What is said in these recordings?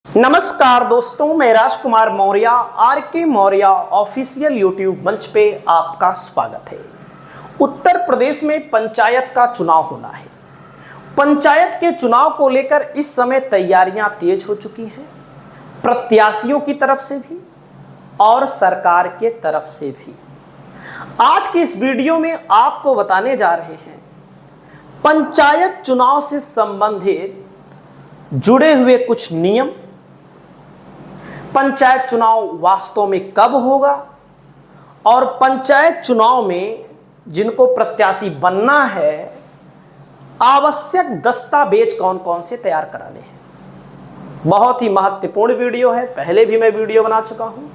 नमस्कार दोस्तों, मैं राजकुमार मौर्य आर के मौर्य ऑफिशियल यूट्यूब मंच पे आपका स्वागत है। उत्तर प्रदेश में पंचायत का चुनाव होना है। पंचायत के चुनाव को लेकर इस समय तैयारियां तेज हो चुकी हैं, प्रत्याशियों की तरफ से भी और सरकार के तरफ से भी। आज की इस वीडियो में आपको बताने जा रहे हैं पंचायत चुनाव से संबंधित जुड़े हुए कुछ नियम, पंचायत चुनाव वास्तव में कब होगा और पंचायत चुनाव में जिनको प्रत्याशी बनना है आवश्यक दस्तावेज कौन कौन से तैयार कराने हैं। बहुत ही महत्वपूर्ण वीडियो है, पहले भी मैं वीडियो बना चुका हूं।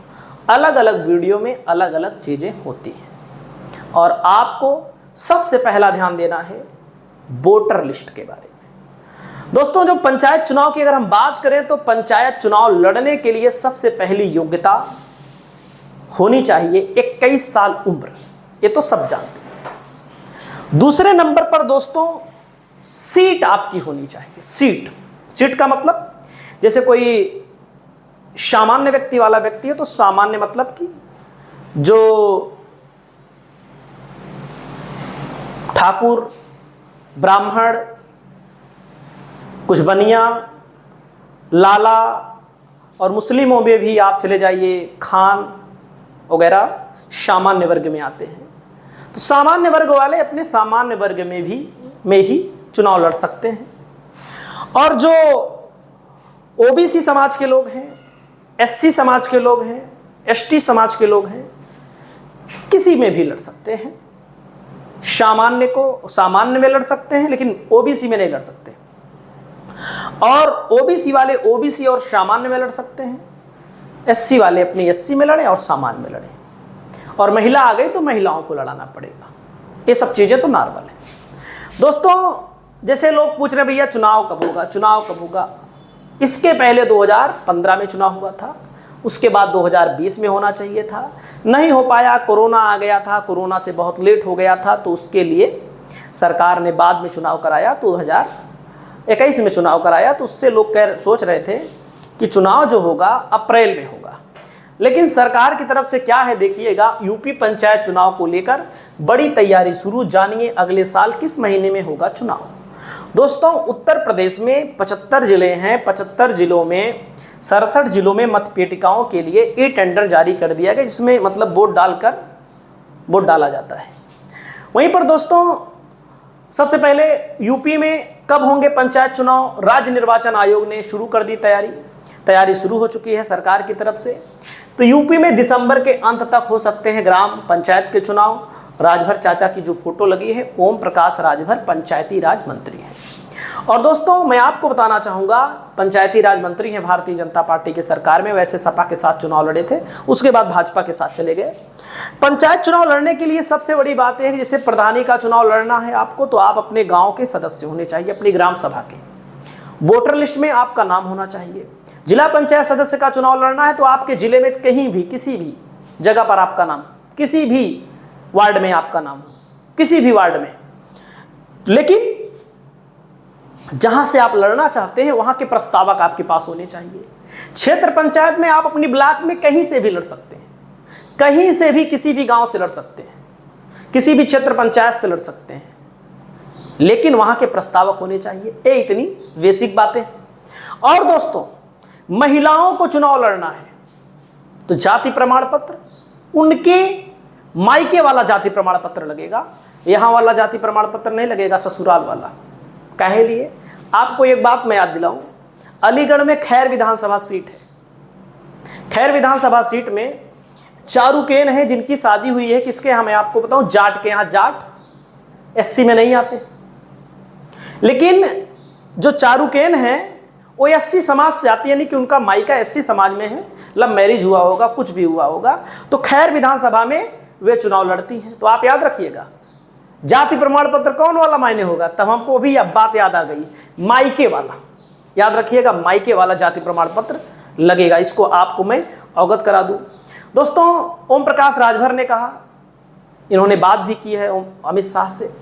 अलग अलग वीडियो में अलग अलग चीजें होती हैं और आपको सबसे पहला ध्यान देना है वोटर लिस्ट के बारे में। दोस्तों, जो पंचायत चुनाव की अगर हम बात करें तो पंचायत चुनाव लड़ने के लिए सबसे पहली योग्यता होनी चाहिए 21 साल उम्र, ये तो सब जानते हैं। दूसरे नंबर पर दोस्तों सीट आपकी होनी चाहिए। सीट का मतलब जैसे कोई सामान्य व्यक्ति वाला व्यक्ति है तो सामान्य मतलब कि जो ठाकुर, ब्राह्मण, कुछ बनिया, लाला और मुस्लिमों में भी आप चले जाइए, खान वगैरह सामान्य वर्ग में आते हैं। तो सामान्य वर्ग वाले अपने सामान्य वर्ग में ही चुनाव लड़ सकते हैं। और जो ओबीसी समाज के लोग हैं, एससी समाज के लोग हैं, एसटी समाज के लोग हैं, किसी में भी लड़ सकते हैं। सामान्य को सामान्य में लड़ सकते हैं लेकिन ओबीसी में नहीं लड़ सकते, और ओबीसी वाले ओबीसी और सामान्य में लड़ सकते हैं। एससी वाले अपनी एससी में लड़े और सामान्य में लड़े, और महिला आ गई तो महिलाओं को लड़ाना पड़ेगा। ये सब चीजें तो नॉर्मल है। दोस्तों, जैसे लोग पूछ रहे भैया चुनाव कब होगा, चुनाव कब होगा। इसके पहले 2015 में चुनाव हुआ था, उसके बाद 2020 में होना चाहिए था, नहीं हो पाया, कोरोना आ गया था, कोरोना से बहुत लेट हो गया था, तो उसके लिए सरकार ने बाद में चुनाव कराया, 2021 में चुनाव कराया। तो उससे लोग सोच रहे थे कि चुनाव जो होगा अप्रैल में होगा, लेकिन सरकार की तरफ से क्या है देखिएगा, यूपी पंचायत चुनाव को लेकर बड़ी तैयारी शुरू। जानिए अगले साल किस महीने में होगा चुनाव। दोस्तों, उत्तर प्रदेश में 75 जिले हैं, 75 जिलों में 67 जिलों में मतपेटिकाओं के लिए टेंडर जारी कर दिया गया, जिसमें मतलब वोट डाला जाता है। वहीं पर दोस्तों सबसे पहले यूपी में कब होंगे पंचायत चुनाव, राज्य निर्वाचन आयोग ने शुरू कर दी तैयारी शुरू हो चुकी है सरकार की तरफ से। तो यूपी में दिसंबर के अंत तक हो सकते हैं ग्राम पंचायत के चुनाव। राजभर चाचा की जो फोटो लगी है, ओम प्रकाश राजभर पंचायती राज मंत्री हैं। और दोस्तों मैं आपको बताना चाहूँगा, पंचायती राज मंत्री हैं भारतीय जनता पार्टी की सरकार में। वैसे सपा के साथ चुनाव लड़े थे, उसके बाद भाजपा के साथ चले गए। पंचायत चुनाव लड़ने के लिए सबसे बड़ी बात यह है कि जैसे प्रधानी का चुनाव लड़ना है आपको, तो आप अपने गाँव के सदस्य होने चाहिए, अपनी ग्राम सभा के। वोटर लिस्ट में आपका नाम होना चाहिए। जिला पंचायत सदस्य का चुनाव लड़ना है तो आपके जिले में कहीं भी किसी भी जगह पर आपका नाम, किसी भी वार्ड में आपका नाम हो, किसी भी वार्ड में। लेकिन जहां से आप लड़ना चाहते हैं वहां के प्रस्तावक आपके पास होने चाहिए। क्षेत्र पंचायत में आप अपनी ब्लॉक में कहीं से भी लड़ सकते हैं, कहीं से भी, किसी भी गांव से लड़ सकते हैं, किसी भी क्षेत्र पंचायत से लड़ सकते हैं, लेकिन वहां के प्रस्तावक होने चाहिए। ये इतनी बेसिक बातें। और दोस्तों, महिलाओं को चुनाव लड़ना है तो जाति प्रमाण पत्र, उनके मायके वाला जाति प्रमाण पत्र लगेगा, यहां वाला जाति प्रमाण पत्र नहीं लगेगा, ससुराल वाला। कहे लिए आपको एक बात मैं याद दिलाऊं, अलीगढ़ में खैर विधानसभा सीट है। खैर विधानसभा सीट में चारुकेन है जिनकी शादी हुई है किसके यहाँ, मैं आपको बताऊं, जाट के यहाँ। जाट एससी में नहीं आते, लेकिन जो चारुकेन है वो एससी समाज से आती है, यानी कि उनका मायका एससी समाज में है, लव मैरिज हुआ होगा, कुछ भी हुआ होगा, तो खैर विधानसभा में वे चुनाव लड़ती हैं। तो आप याद रखिएगा, जाति प्रमाण पत्र कौन वाला मायने होगा, तब हमको भी अब बात याद आ गई, मायके वाला। याद रखिएगा, मायके वाला जाति प्रमाण पत्र लगेगा। इसको आपको मैं अवगत करा दूं। दोस्तों, ओम प्रकाश राजभर ने कहा, इन्होंने बात भी की है अमित शाह से,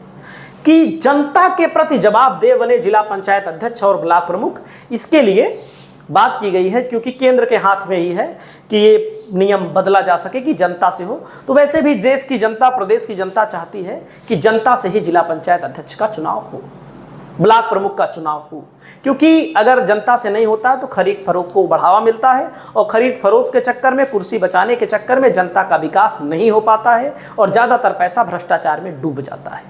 कि जनता के प्रति जवाबदेह बने जिला पंचायत अध्यक्ष और ब्लॉक प्रमुख। इसके लिए बात की गई है, क्योंकि केंद्र के हाथ में ही है कि ये नियम बदला जा सके कि जनता से हो। तो वैसे भी देश की जनता, प्रदेश की जनता चाहती है कि जनता से ही जिला पंचायत अध्यक्ष का चुनाव हो, ब्लॉक प्रमुख का चुनाव हो, क्योंकि अगर जनता से नहीं होता है तो खरीद फरोख्त को बढ़ावा मिलता है, और खरीद फरोख्त के चक्कर में, कुर्सी बचाने के चक्कर में जनता का विकास नहीं हो पाता है, और ज़्यादातर पैसा भ्रष्टाचार में डूब जाता है,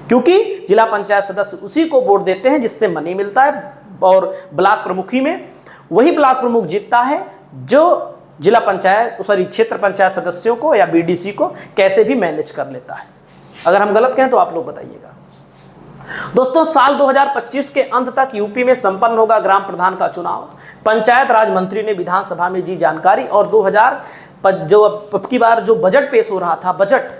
क्योंकि जिला पंचायत सदस्य उसी को वोट देते हैं जिससे मनी मिलता है, और ब्लॉक प्रमुखी में वही ब्लॉक प्रमुख जीतता है जो जिला पंचायत क्षेत्र पंचायत सदस्यों को या बीडीसी को कैसे भी मैनेज कर लेता है। अगर हम गलत कहें तो आप लोग बताइएगा। दोस्तों, साल 2025 के अंत तक यूपी में संपन्न होगा ग्राम प्रधान का चुनाव। पंचायत राज मंत्री ने विधानसभा में दी जानकारी, और 2000 जो अब की बार जो बजट पेश हो रहा था, बजट,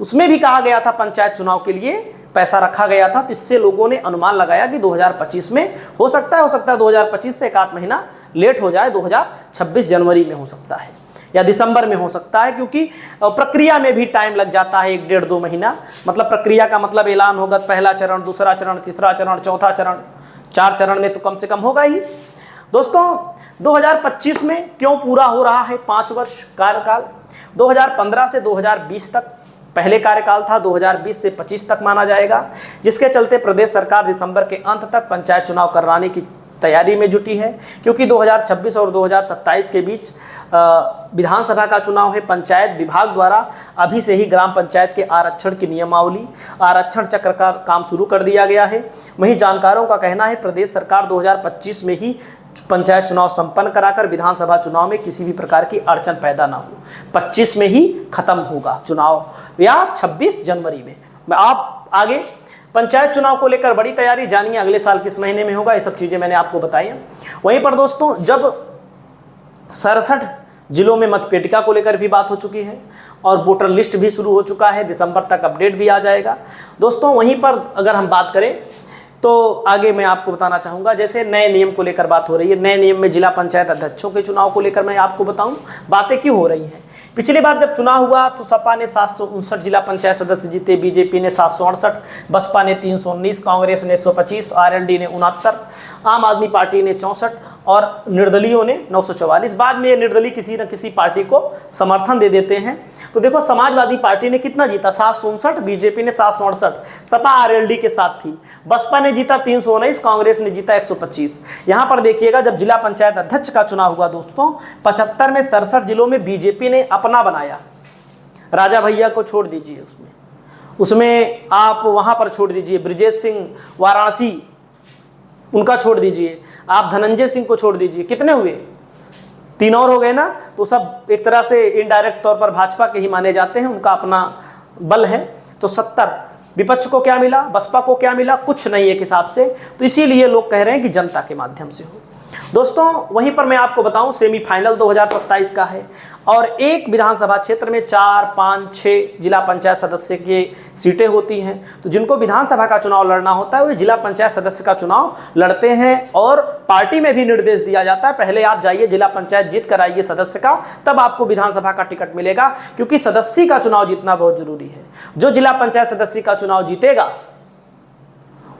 उसमें भी कहा गया था पंचायत चुनाव के लिए पैसा रखा गया था। तो इससे लोगों ने अनुमान लगाया कि 2025 में हो सकता है 2025 से एक आध महीना लेट हो जाए, 2026 जनवरी में हो सकता है या दिसंबर में हो सकता है, क्योंकि प्रक्रिया में भी टाइम लग जाता है 1-1.5-2 महीना। मतलब प्रक्रिया का मतलब ऐलान होगा, पहला चरण, दूसरा चरण, तीसरा चरण, चौथा चरण, 4 चरण में तो कम से कम होगा ही। दोस्तों, 2025 में क्यों पूरा हो रहा है 5 वर्ष कार्यकाल? 2015 से 2020 तक पहले कार्यकाल था, 2020 से 25 तक माना जाएगा, जिसके चलते प्रदेश सरकार दिसंबर के अंत तक पंचायत चुनाव कराने की तैयारी में जुटी है, क्योंकि 2026 और 2027 के बीच विधानसभा का चुनाव है। पंचायत विभाग द्वारा अभी से ही ग्राम पंचायत के आरक्षण की नियमावली, आरक्षण चक्र का काम शुरू कर दिया गया है। वहीं जानकारों का कहना है प्रदेश सरकार 2025 में ही पंचायत चुनाव संपन्न कराकर विधानसभा चुनाव में किसी भी प्रकार की अड़चन पैदा ना हो, 25 में ही खत्म होगा चुनाव या 26 जनवरी में। आप आगे पंचायत चुनाव को लेकर बड़ी तैयारी जानिए, अगले साल किस महीने में होगा, ये सब चीज़ें मैंने आपको बताई हैं। वहीं पर दोस्तों, जब 67 जिलों में मतपेटिका को लेकर भी बात हो चुकी है, और वोटर लिस्ट भी शुरू हो चुका है, दिसंबर तक अपडेट भी आ जाएगा। दोस्तों, वहीं पर अगर हम बात करें तो आगे मैं आपको बताना चाहूँगा, जैसे नए नियम को लेकर बात हो रही है, नए नियम में जिला पंचायत अध्यक्षों के चुनाव को लेकर मैं आपको बताऊँ बातें क्यों हो रही हैं। पिछली बार जब चुनाव हुआ तो सपा ने 759 जिला पंचायत सदस्य जीते, बीजेपी ने 768, बसपा ने 319, कांग्रेस ने 125, आरएलडी ने 69, आम आदमी पार्टी ने 64 और निर्दलीयों ने 944। बाद में ये निर्दलीय किसी न किसी पार्टी को समर्थन दे देते हैं। तो देखो, समाजवादी पार्टी ने कितना जीता, 759, बीजेपी ने 768, सपा आरएलडी के साथ थी, बसपा ने जीता 319, कांग्रेस ने जीता 125। यहाँ पर देखिएगा, जब जिला पंचायत अध्यक्ष का चुनाव हुआ दोस्तों, 75 में 67 जिलों में बीजेपी ने अपना बनाया। राजा भैया को छोड़ दीजिए, उसमें आप वहाँ पर छोड़ दीजिए, ब्रिजेश सिंह वाराणसी उनका छोड़ दीजिए, आप धनंजय सिंह को छोड़ दीजिए, कितने हुए? 3 और हो गए ना। तो सब एक तरह से इनडायरेक्ट तौर पर भाजपा के ही माने जाते हैं, उनका अपना बल है। तो 70 विपक्ष को क्या मिला, बसपा को क्या मिला? कुछ नहीं एक हिसाब से। तो इसीलिए लोग कह रहे हैं कि जनता के माध्यम से हो। दोस्तों, वहीं पर मैं आपको बताऊं, सेमीफाइनल 2027 का है, और एक विधानसभा क्षेत्र में 4, 5, 6 जिला पंचायत सदस्य की सीटें होती हैं। तो जिनको विधानसभा का चुनाव लड़ना होता है वे जिला पंचायत सदस्य का चुनाव लड़ते हैं, और पार्टी में भी निर्देश दिया जाता है, पहले आप जाइए जिला पंचायत जीत कर आइए सदस्य का, तब आपको विधानसभा का टिकट मिलेगा, क्योंकि सदस्य का चुनाव जीतना बहुत जरूरी है। जो जिला पंचायत सदस्य का चुनाव जीतेगा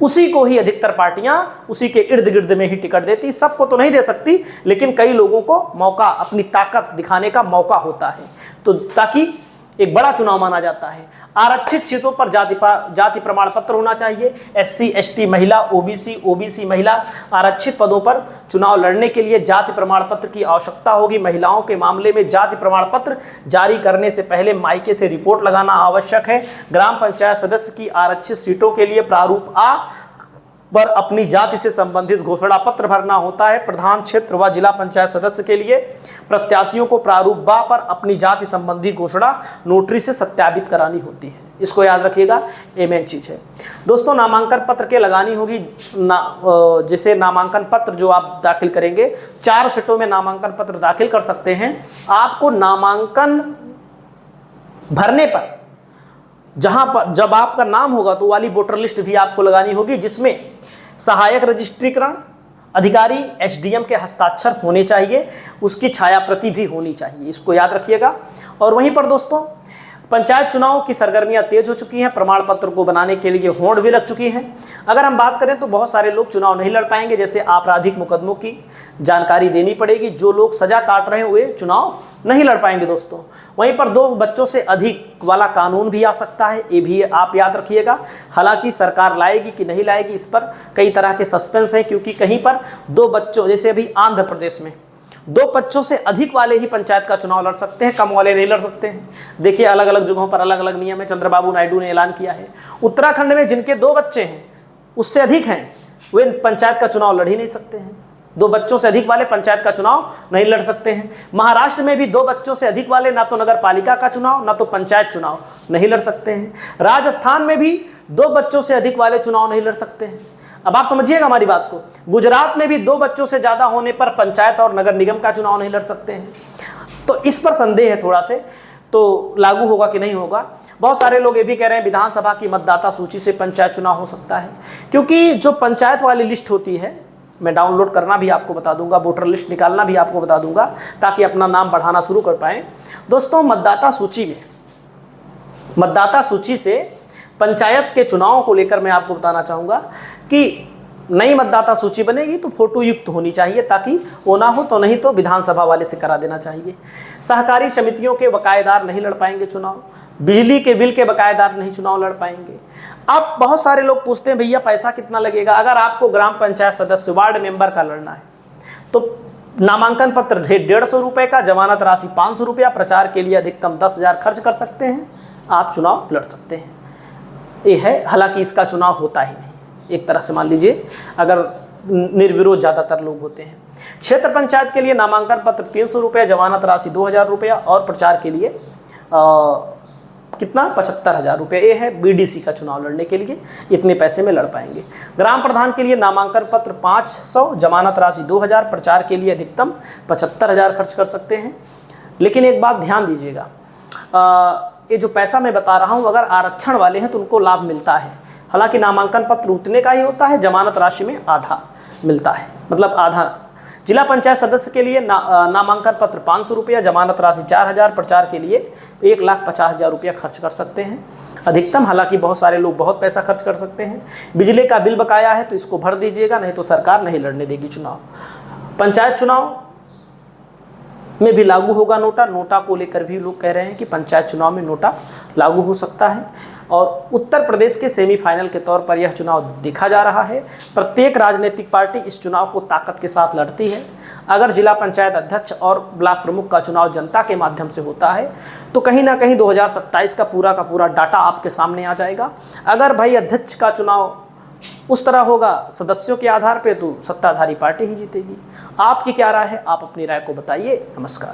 उसी को ही अधिकतर पार्टियां उसी के इर्द गिर्द में ही टिकट देती। सबको तो नहीं दे सकती, लेकिन कई लोगों को मौका, अपनी ताकत दिखाने का मौका होता है, तो ताकि एक बड़ा चुनाव माना जाता है। आरक्षित सीटों पर जाति प्रमाण पत्र होना चाहिए। SC ST महिला, OBC महिला आरक्षित पदों पर चुनाव लड़ने के लिए जाति प्रमाण पत्र की आवश्यकता होगी। महिलाओं के मामले में जाति प्रमाण पत्र जारी करने से पहले मायके से रिपोर्ट लगाना आवश्यक है। ग्राम पंचायत सदस्य की आरक्षित सीटों के लिए प्रारूप A पर अपनी जाति से संबंधित घोषणा पत्र भरना होता है। प्रधान क्षेत्र व जिला पंचायत सदस्य के लिए प्रत्याशियों को प्रारूप B पर अपनी जाति संबंधी घोषणा नोटरी से सत्यापित करानी होती है। इसको याद रखिएगा, ये मेन चीज़ है। दोस्तों, नामांकन पत्र के लगानी होगी, जैसे नामांकन पत्र जो आप दाखिल करेंगे, 4 सेटों में नामांकन पत्र दाखिल कर सकते हैं। आपको नामांकन भरने पर जहां पर जब आपका नाम होगा तो वाली वोटर लिस्ट भी आपको लगानी होगी, जिसमें सहायक रजिस्ट्रीकरण अधिकारी SDM के हस्ताक्षर होने चाहिए, उसकी छाया प्रति भी होनी चाहिए, इसको याद रखिएगा। और वहीं पर दोस्तों, पंचायत चुनाव की सरगर्मियां तेज हो चुकी हैं, प्रमाण पत्र को बनाने के लिए होड़ भी लग चुकी हैं। अगर हम बात करें तो बहुत सारे लोग चुनाव नहीं लड़ पाएंगे, जैसे आपराधिक मुकदमों की जानकारी देनी पड़ेगी, जो लोग सजा काट रहे हैं वे चुनाव नहीं लड़ पाएंगे दोस्तों। वहीं पर 2 बच्चों से अधिक वाला कानून भी आ सकता है, ये भी आप याद रखिएगा। हालांकि सरकार लाएगी कि नहीं लाएगी, इस पर कई तरह के सस्पेंस हैं, क्योंकि कहीं पर 2 बच्चों, जैसे अभी आंध्र प्रदेश में 2 बच्चों से अधिक वाले ही पंचायत का चुनाव लड़ सकते हैं, कम वाले नहीं लड़ सकते हैं। देखिए अलग अलग जगहों पर अलग अलग नियम है, चंद्रबाबू नायडू ने ऐलान किया है। उत्तराखंड में जिनके 2 बच्चे हैं उससे अधिक हैं, वे पंचायत का चुनाव लड़ ही नहीं सकते हैं। 2 बच्चों से अधिक वाले पंचायत का चुनाव नहीं लड़ सकते हैं। महाराष्ट्र में भी 2 बच्चों से अधिक वाले ना तो नगर पालिका का चुनाव ना तो पंचायत चुनाव नहीं लड़ सकते हैं। राजस्थान में भी 2 बच्चों से अधिक वाले चुनाव नहीं लड़ सकते हैं। अब आप समझिएगा हमारी बात को, गुजरात में भी 2 बच्चों से ज़्यादा होने पर पंचायत और नगर निगम का चुनाव नहीं लड़ सकते हैं। तो इस पर संदेह है थोड़ा से, तो लागू होगा कि नहीं होगा। बहुत सारे लोग ये भी कह रहे हैं विधानसभा की मतदाता सूची से पंचायत चुनाव हो सकता है, क्योंकि जो पंचायत वाली लिस्ट होती है, मैं डाउनलोड करना भी आपको बता दूंगा, वोटर लिस्ट निकालना भी आपको बता दूंगा, ताकि अपना नाम बढ़ाना शुरू कर पाएँ। दोस्तों मतदाता सूची में, मतदाता सूची से पंचायत के चुनाव को लेकर मैं आपको बताना चाहूँगा कि नई मतदाता सूची बनेगी तो फोटो युक्त होनी चाहिए, ताकि वो ना हो तो नहीं तो विधानसभा वाले से करा देना चाहिए। सहकारी समितियों के बकायेदार नहीं लड़ पाएंगे चुनाव, बिजली के बिल के बकायेदार नहीं चुनाव लड़ पाएंगे। अब बहुत सारे लोग पूछते हैं भैया पैसा कितना लगेगा। अगर आपको ग्राम पंचायत सदस्य, वार्ड मेंबर का लड़ना है तो नामांकन पत्र 150 रुपये का, जमानत राशि 500 रुपया, प्रचार के लिए अधिकतम 10,000 खर्च कर सकते हैं, आप चुनाव लड़ सकते हैं। ये है, हालांकि इसका चुनाव होता ही नहीं, एक तरह से मान लीजिए अगर निर्विरोध ज़्यादातर लोग होते हैं। क्षेत्र पंचायत के लिए नामांकन पत्र 300 रुपये, जमानत राशि 2,000 रुपया और प्रचार के लिए कितना 75,000 रुपये। ये है बीडीसी का चुनाव लड़ने के लिए, इतने पैसे में लड़ पाएंगे। ग्राम प्रधान के लिए नामांकन पत्र 500, जमानत राशि 2,000, प्रचार के लिए अधिकतम 75,000 खर्च कर सकते हैं। लेकिन एक बात ध्यान दीजिएगा, ये जो पैसा मैं बता रहा हूँ, अगर आरक्षण वाले हैं तो उनको लाभ मिलता है। हालांकि नामांकन पत्र उतने का ही होता है, जमानत राशि में आधा मिलता है, मतलब आधा। जिला पंचायत सदस्य के लिए नामांकन पत्र 500 रुपया, जमानत राशि 4,000, प्रचार के लिए 1,50,000 रुपया खर्च कर सकते हैं अधिकतम। हालांकि बहुत सारे लोग बहुत पैसा खर्च कर सकते हैं। बिजली का बिल बकाया है तो इसको भर दीजिएगा, नहीं तो सरकार नहीं लड़ने देगी चुनाव। पंचायत चुनाव में भी लागू होगा नोटा। नोटा को लेकर भी लोग कह रहे हैं कि पंचायत चुनाव में नोटा लागू हो सकता है। और उत्तर प्रदेश के सेमीफाइनल के तौर पर यह चुनाव देखा जा रहा है। प्रत्येक राजनीतिक पार्टी इस चुनाव को ताकत के साथ लड़ती है। अगर जिला पंचायत अध्यक्ष और ब्लॉक प्रमुख का चुनाव जनता के माध्यम से होता है तो कहीं ना कहीं 2027 का पूरा डाटा आपके सामने आ जाएगा। अगर भाई अध्यक्ष का चुनाव उस तरह होगा सदस्यों के आधार पर, तो सत्ताधारी पार्टी ही जीतेगी। आपकी क्या राय है? आप अपनी राय को बताइए। नमस्कार।